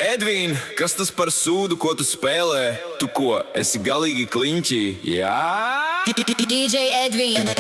Edvīn, kas tas par sūdu, ko tu spēlē? Tu ko, esi galīgi kliņķī? Jā? DJ Edvīn.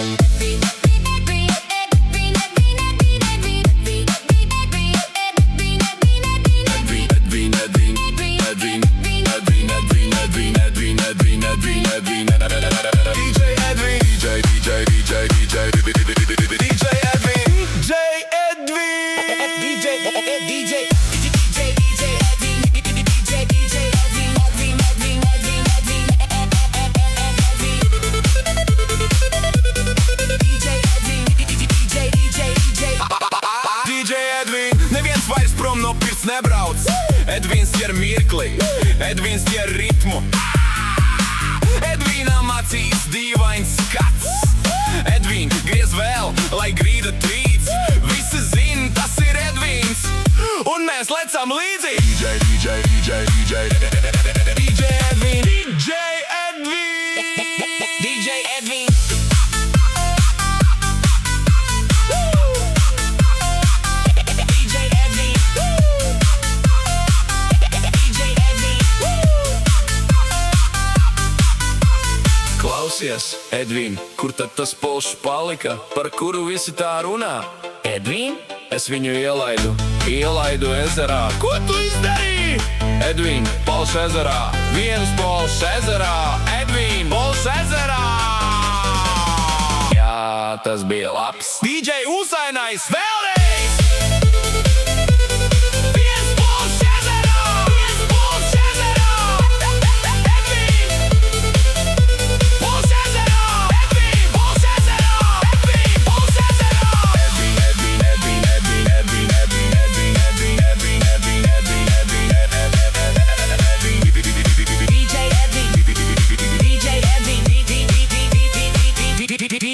Neviens vairs prom no pirts nebrauc. Edvīns ķer mirkli, Edvīns ķer ritmu. Edvīnam acīs dīvains skats. Edvīn, griez vēl, lai grīda trīc. Visi zin, tas ir Edvīns, un mēs lecam līdzi. DJ Edvīn, DJ Edvīn, DJ Edvīn. Klausies, Edvīn, kur tad tas polšs palika, par kuru visi tā runā? Edvīn? Es viņu ielaidu ezerā. Ko tu izdarīji? Edvīn, polšs ezerā, viens polšs ezerā. Edvīn, polšs ezerā. Jā, tas bija labs. DJ Usainais vēlreiz!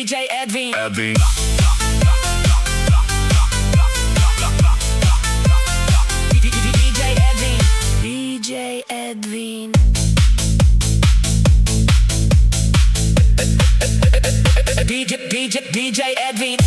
DJ Edvīn. Edvīn. DJ Edvīn. DJ Edvīn.